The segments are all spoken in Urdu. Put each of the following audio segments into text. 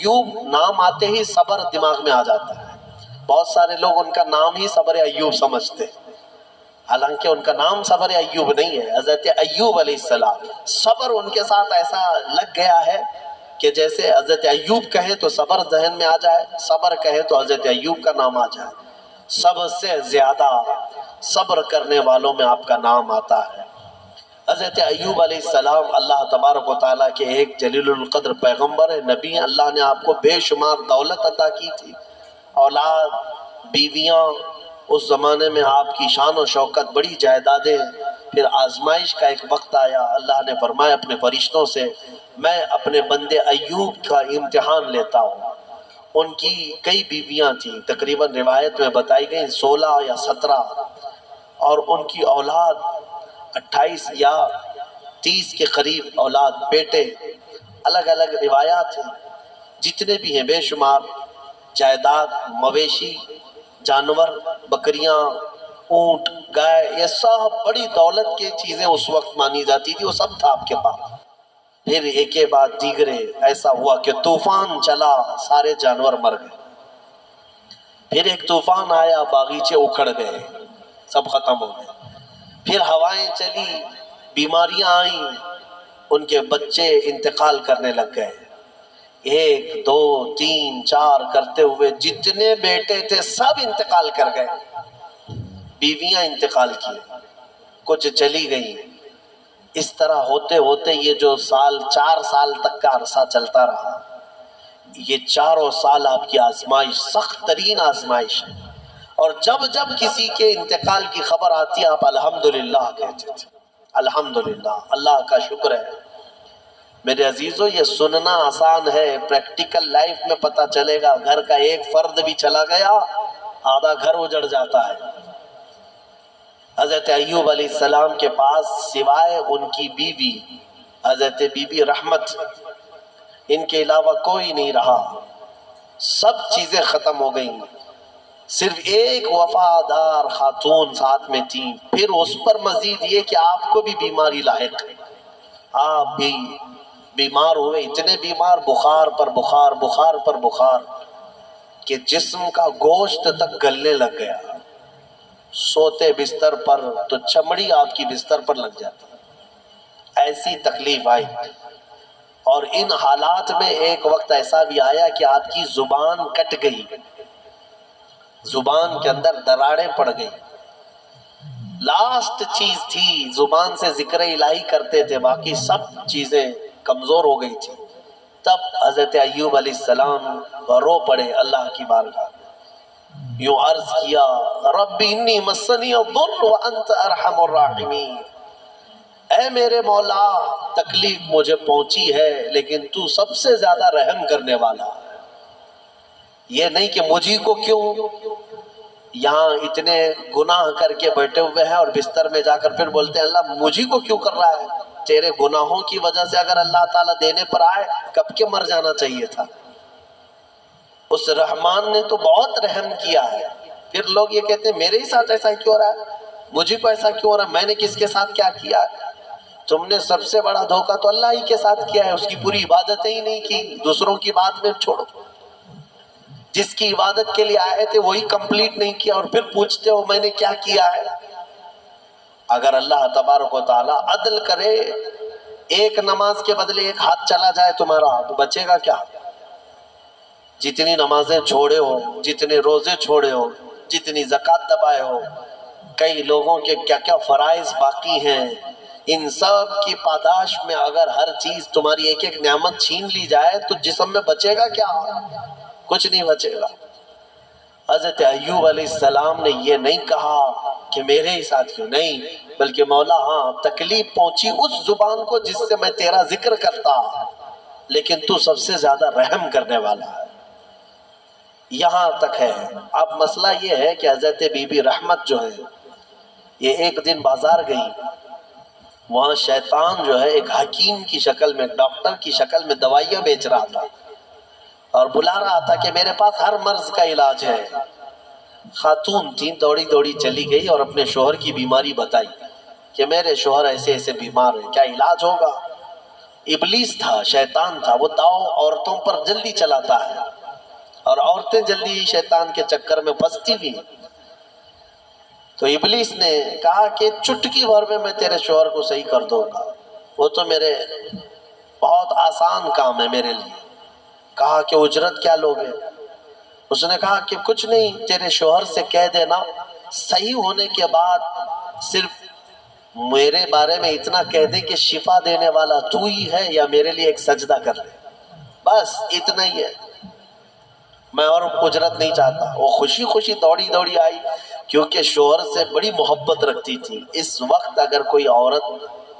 ایوب نام آتے ہی صبر دماغ میں آ جاتا ہے. بہت سارے لوگ ان کا نام ہی صبر ایوب سمجھتے ہیں، حالانکہ ان کا نام صبر ایوب نہیں ہے. حضرت ایوب علیہ السلام، صبر ان کے ساتھ ایسا لگ گیا ہے کہ جیسے حضرت ایوب کہیں تو صبر ذہن میں آ جائے، صبر کہیں تو حضرت ایوب کا نام آ جائے. سب سے زیادہ صبر کرنے والوں میں آپ کا نام آتا ہے. حضرت ایوب علیہ السلام اللہ تبارک و تعالیٰ کے ایک جلیل القدر پیغمبر نبی ہیں. اللہ نے آپ کو بے شمار دولت عطا کی تھی، اولاد، بیویاں. اس زمانے میں آپ کی شان و شوکت، بڑی جائیدادیں. پھر آزمائش کا ایک وقت آیا، اللہ نے فرمایا اپنے فرشتوں سے میں اپنے بندے ایوب کا امتحان لیتا ہوں. ان کی کئی بیویاں تھیں، تقریباً روایت میں بتائی گئی 16 یا 17، اور ان کی اولاد 28 یا 30 کے قریب اولاد، بیٹے. الگ الگ روایات ہیں. جتنے بھی ہیں بے شمار جائیداد، مویشی، جانور، بکریاں، اونٹ، گائے، یہ سب بڑی دولت کی چیزیں اس وقت مانی جاتی تھی، وہ سب تھا آپ کے پاس. پھر ایک کے بعد دیگرے ایسا ہوا کہ طوفان چلا، سارے جانور مر گئے. پھر ایک طوفان آیا، باغیچے اکھڑ گئے، سب ختم ہو گئے. پھر ہوائیں چلی، بیماریاں آئیں، ان کے بچے انتقال کرنے لگ گئے. 1 2 3 4 کرتے ہوئے جتنے بیٹے تھے سب انتقال کر گئے. بیویاں انتقال کی، کچھ چلی گئیں. اس طرح ہوتے ہوتے یہ جو 4 سال تک کا عرصہ چلتا رہا، یہ 4 سال آپ کی آزمائش، سخت ترین آزمائش ہے. اور جب جب کسی کے انتقال کی خبر آتی آپ الحمدللہ کہتے تھے. الحمدللہ، اللہ کا شکر ہے. میرے عزیزو، یہ سننا آسان ہے، پریکٹیکل لائف میں پتہ چلے گا. گھر کا ایک فرد بھی چلا گیا، آدھا گھر اجڑ جاتا ہے. حضرت ایوب علیہ السلام کے پاس سوائے ان کی بیوی حضرت بی بی رحمت، ان کے علاوہ کوئی نہیں رہا. سب چیزیں ختم ہو گئیں، صرف ایک وفادار خاتون ساتھ میں تھی. پھر اس پر مزید یہ کہ آپ کو بھی بیماری لاحق، آپ بھی بیمار ہوئے. اتنے بیمار، بخار پر بخار، بخار پر بخار، کہ جسم کا گوشت تک گلنے لگ گیا. سوتے بستر پر تو چمڑی آپ کی بستر پر لگ جاتی، ایسی تکلیف آئی. اور ان حالات میں ایک وقت ایسا بھی آیا کہ آپ کی زبان کٹ گئی، زبان کے اندر دراڑیں پڑ گئی. لاسٹ چیز تھی، زبان سے ذکر الہی کرتے تھے، باقی سب چیزیں کمزور ہو گئی تھی. تب حضرت ایوب علیہ السلام رو پڑے اللہ کی بارگاہ میں. یوں عرض کیا، رب انی مسنی الضر وانت ارحم الراحمین. اے میرے مولا، تکلیف مجھے پہنچی ہے لیکن تو سب سے زیادہ رحم کرنے والا ہے. یہ نہیں کہ مجھے کو کیوں، یہاں اتنے گناہ کر کے بیٹھے ہوئے ہیں اور بستر میں جا کر پھر بولتے ہیں اللہ مجھے کو کیوں کر رہا ہے. تیرے گناہوں کی وجہ سے اگر اللہ تعالیٰ دینے پر آئے کب کے مر جانا چاہیے تھا. اس رحمان نے تو بہت رحم کیا ہے. پھر لوگ یہ کہتے ہیں میرے ہی ساتھ ایسا کیوں ہو رہا ہے، مجھے کو ایسا کیوں ہو رہا ہے، میں نے کس کے ساتھ کیا کیا ہے. تم نے سب سے بڑا دھوکہ تو اللہ ہی کے ساتھ کیا ہے، اس کی پوری عبادتیں ہی نہیں کی. دوسروں کی بات میں چھوڑو، جس کی عبادت کے لیے آئے تھے وہی کمپلیٹ نہیں کیا اور پھر پوچھتے ہو میں نے کیا کیا ہے. اگر اللہ تبارک و تعالی عدل کرے، ایک نماز کے بدلے ایک ہاتھ چلا جائے تمہارا تو بچے گا کیا. جتنی نمازیں چھوڑے ہو، جتنے روزے چھوڑے ہو، جتنی زکوٰۃ دبائے ہو، کئی لوگوں کے کیا کیا فرائض باقی ہیں، ان سب کی پاداش میں اگر ہر چیز تمہاری ایک ایک نعمت چھین لی جائے تو جسم میں بچے گا کیا، کچھ نہیں بچے گا. حضرت ایوب علیہ السلام نے یہ نہیں کہا کہ میرے ہی ساتھ کیوں، نہیں، بلکہ مولا ہاں تکلیف پہنچی اس زبان کو جس سے میں تیرا ذکر کرتا، لیکن تو سب سے زیادہ رحم کرنے والا ہے. یہاں تک ہے. اب مسئلہ یہ ہے کہ حضرت بی بی رحمت جو ہے یہ ایک دن بازار گئی، وہاں شیطان جو ہے ایک حکیم کی شکل میں، ڈاکٹر کی شکل میں دوائیاں بیچ رہا تھا اور بلا رہا تھا کہ میرے پاس ہر مرض کا علاج ہے. خاتون تھی، دوڑی دوڑی چلی گئی اور اپنے شوہر کی بیماری بتائی کہ میرے شوہر ایسے ایسے بیمار ہیں، کیا علاج ہوگا. ابلیس تھا، شیطان تھا، وہ داؤ عورتوں پر جلدی چلاتا ہے اور عورتیں جلدی شیطان کے چکر میں پھنستی بھی ہیں۔ تو ابلیس نے کہا کہ چٹکی بھر میں تیرے شوہر کو صحیح کر دوں گا، وہ تو میرے بہت آسان کام ہے میرے لیے۔ کہا کہ اجرت کیا لوگے؟ اس نے کہا کہ کچھ نہیں، تیرے شوہر سے کہہ دینا صحیح ہونے کے بعد صرف میرے بارے میں اتنا کہہ دے کہ شفا دینے والا تو ہی ہے، یا میرے لیے ایک سجدہ کر لے، بس اتنا ہی ہے، میں اور اجرت نہیں چاہتا۔ وہ خوشی خوشی دوڑی دوڑی آئی، کیونکہ شوہر سے بڑی محبت رکھتی تھی۔ اس وقت اگر کوئی عورت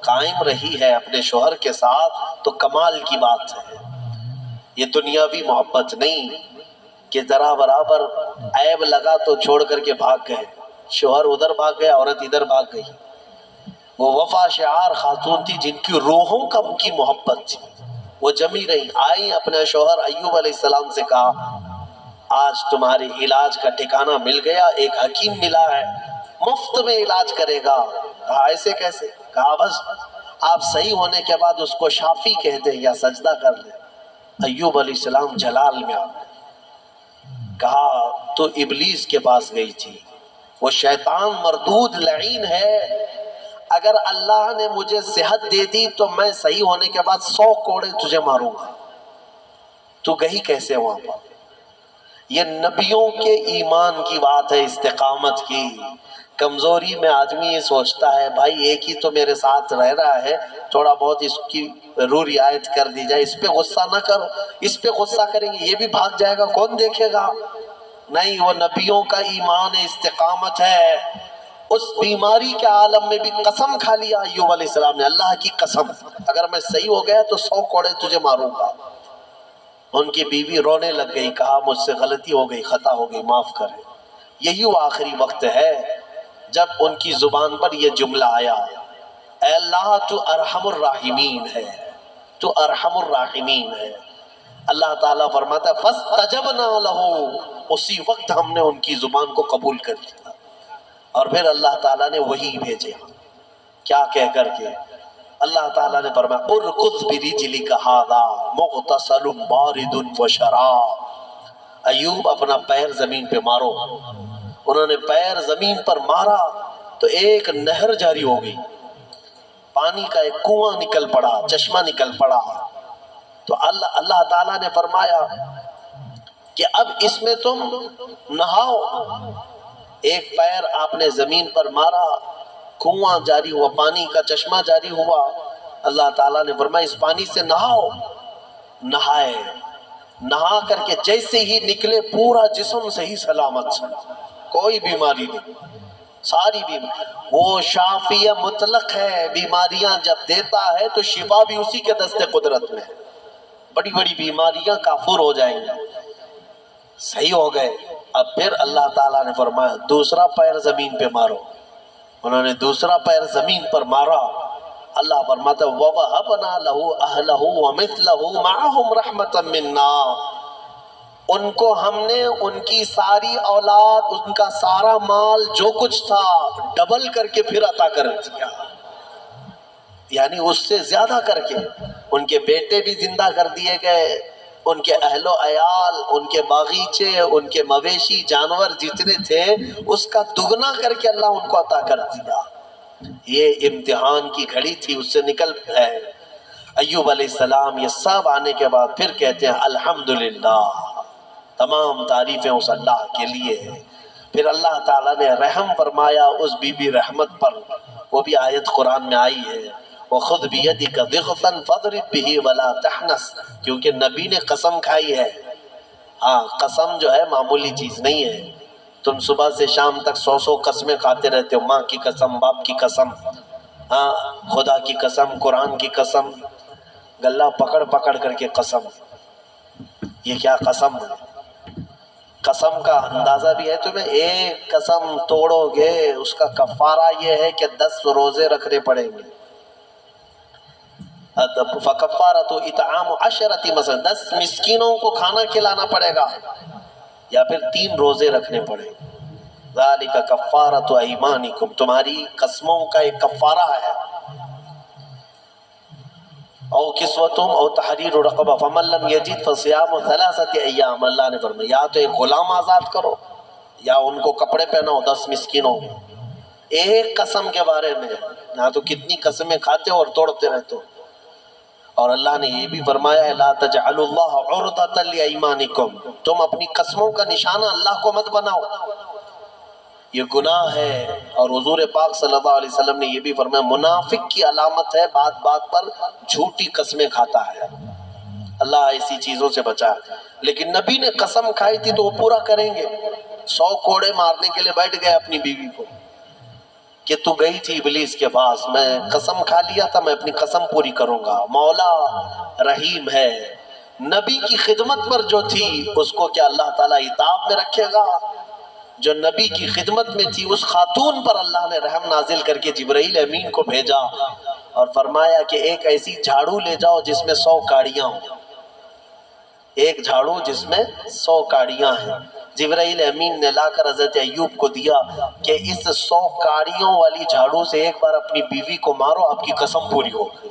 قائم رہی ہے اپنے شوہر کے ساتھ تو کمال کی بات ہے، یہ دنیاوی محبت نہیں کہ ذرا برابر عیب لگا تو چھوڑ کر کے بھاگ گئے، شوہر ادھر بھاگ گیا، عورت ادھر بھاگ گئی۔ وہ وفا شعار خاتون تھی جن کی روحوں کا کی محبت تھی، وہ جمی رہی، آئی اپنے شوہر ایوب علیہ السلام سے کہا آج تمہاری علاج کا ٹھکانہ مل گیا، ایک حکیم ملا ہے مفت میں علاج کرے گا۔ کہا ایسے کیسے؟ کہا بس آپ صحیح ہونے کے بعد اس کو شافی کہہ دیں یا سجدہ کر لیں۔ ایوب علیہ السلام جلال میں آ گئے، کہا تو ابلیس کے پاس گئی تھی، وہ شیطان مردود لعین ہے، اگر اللہ نے مجھے صحت دے دی تو میں صحیح ہونے کے بعد 100 کوڑے تجھے ماروں گا، تو گئی کیسے وہاں پر؟ یہ نبیوں کے ایمان کی بات ہے، استقامت کی۔ کمزوری میں آدمی یہ سوچتا ہے بھائی ایک ہی تو میرے ساتھ رہ رہا ہے، تھوڑا بہت اس کی رعایت کر دی جائے، اس پہ غصہ نہ کرو، اس پہ غصہ کریں گے یہ بھی بھاگ جائے گا، کون دیکھے گا؟ نہیں، وہ نبیوں کا ایمان استقامت ہے۔ اس بیماری کے عالم میں بھی قسم کھا لیا ایوب علیہ السلام نے، اللہ کی قسم اگر میں صحیح ہو گیا تو 100 کوڑے تجھے ماروں گا۔ ان کی بیوی رونے لگ گئی، کہا مجھ سے غلطی ہو گئی، خطا ہو گئی، معاف کریں۔ یہی وہ آخری وقت ہے جب ان کی زبان پر یہ جملہ آیا، اے اللہ تو ارحم الراحمین ہے، تو ارحم الراحمین ہے۔ اللہ تعالیٰ فرماتا ہے فاستجبنا لہ، اسی وقت ہم نے ان کی زبان کو قبول کر لیا، اور پھر اللہ تعالیٰ نے وہی بھیجے، کیا کہہ کر کے؟ اللہ تعالیٰ نے فرمایا ارکض برجلک ھذا مغتسل بارد وشراب، ایوب اپنا پیر زمین پہ مارو۔ انہوں نے پیر زمین پر مارا تو ایک نہر جاری ہو گئی، پانی کا ایک کنواں نکل پڑا، چشمہ نکل پڑا۔ تو اللہ تعالیٰ نے فرمایا کہ اب اس میں تم نہاؤ۔ ایک پیر آپ نے زمین پر مارا، کنواں جاری ہوا، پانی کا چشمہ جاری ہوا، اللہ تعالیٰ نے فرمایا اس پانی سے نہاؤ۔ نہائے، نہا کر کے جیسے ہی نکلے پورا جسم صحیح سلامت، کوئی بیماری نہیں، ساری بیماری۔ وہ شافی مطلق ہے، بیماریاں جب دیتا ہے تو شفا بھی اسی کے دست قدرت میں ہے، بڑی بڑی بیماریاں کافور ہو جائیں گی، صحیح ہو گئے۔ اب پھر اللہ تعالیٰ نے فرمایا دوسرا پیر زمین پہ مارو۔ انہوں نے دوسرا پیر زمین پر مارا، اللہ فرماتا ہے وَوَهَبْنَا لَهُ أَهْلَهُ وَمِثْلَهُ مَعَهُمْ رَحْمَةً مِنَّا، ان کو ہم نے ان کی ساری اولاد، ان کا سارا مال جو کچھ تھا ڈبل کر کے پھر عطا کر دیا، یعنی اس سے زیادہ کر کے۔ ان کے بیٹے بھی زندہ کر دیے گئے، ان کے اہل و عیال، ان کے باغیچے، ان کے مویشی جانور جتنے تھے اس کا دگنا کر کے اللہ ان کو عطا کر دیا۔ یہ امتحان کی گھڑی تھی، اس سے نکل گئے ایوب علیہ السلام۔ یہ سب آنے کے بعد پھر کہتے ہیں الحمدللہ، تمام تعریفیں اس اللہ کے لیے ہیں۔ پھر اللہ تعالیٰ نے رحم فرمایا اس بی بی رحمت پر، وہ بھی آیت قرآن میں آئی ہے وَخُذْ بِيَدِكَ ضِغْثًا فَاضْرِبْ بِهِ وَلَا تَحْنَثْ، کیونکہ نبی نے قسم کھائی ہے۔ ہاں، قسم جو ہے معمولی چیز نہیں ہے، تم صبح سے شام تک 100 قسمیں کھاتے رہتے ہو، ماں کی قسم، باپ کی قسم، ہاں خدا کی قسم، قرآن کی قسم، گلہ پکڑ پکڑ کر کے قسم، یہ کیا قسم ہے؟ قسم کا اندازہ بھی ہے تمہیں؟ ایک قسم توڑو گے اس کا کفارہ یہ ہے کہ 10 روزے رکھنے پڑیں گے۔ فَكَفَّارَةُ إِطْعَامُ 10 مثلا 10 مسکینوں کو کھانا کھلانا پڑے گا، یا پھر 3 روزے رکھنے پڑے گا۔ ذَلِكَ كَفَّارَةُ أَيْمَانِكُمْ، تمہاری قسموں کا ایک کفارہ ہے۔ او کسوتم او تحریر رقبہ فمن لم یجد فصیام ثلاثۃ ایام، اللہ نے فرمایا یا تو ایک غلام آزاد کرو یا ان کو کپڑے پہناؤ 10 مسکینوں۔ ایک قسم کے بارے میں نہ تو کتنی قسمیں کھاتے ہو اور توڑتے رہتے ہو۔ اور اللہ نے یہ بھی فرمایا ہے لا تجعلوا اللہ عرضۃ لایمانکم، تم اپنی قسموں کا نشانہ اللہ کو مت بناؤ، یہ گناہ ہے۔ اور حضور پاک صلی اللہ علیہ وسلم نے یہ بھی فرمایا منافق کی علامت ہے بات بات پر جھوٹی قسمیں کھاتا ہے، اللہ ایسی چیزوں سے بچا۔ لیکن نبی نے قسم کھائی تھی تو وہ پورا کریں گے۔ 100 کوڑے مارنے کے لیے بیٹھ گئے اپنی بیوی کو کہ تو گئی تھی ابلیس کے پاس، میں قسم کھا لیا تھا میں اپنی قسم پوری کروں گا، مولا رحیم ہے۔ نبی کی خدمت پر جو تھی اس کو کیا اللہ تعالیٰ عتاب میں رکھے گا؟ جو نبی کی خدمت میں تھی اس خاتون پر اللہ نے رحم نازل کر کے جبرائیل امین کو بھیجا اور فرمایا کہ ایک ایسی جھاڑو لے جاؤ جس میں 100 کاڑیاں ہوں، ایک جھاڑو جس میں 100 کاڑیاں ہیں۔ جبرائیل امین نے لا کر حضرت ایوب کو دیا کہ اس 100 کاڑیوں والی جھاڑو سے ایک بار اپنی بیوی کو مارو، آپ کی قسم پوری ہو گئی۔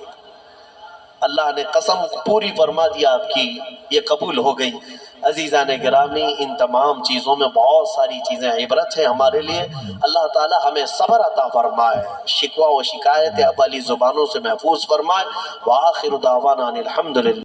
اللہ نے قسم پوری فرما دیا آپ کی، یہ قبول ہو گئی۔ عزیزان گرامی، ان تمام چیزوں میں بہت ساری چیزیں عبرت ہیں ہمارے لیے۔ اللہ تعالی ہمیں صبر عطا فرمائے، شکوہ و شکایت والی زبانوں سے محفوظ فرمائے۔ وآخر دعوانا ان الحمدللہ۔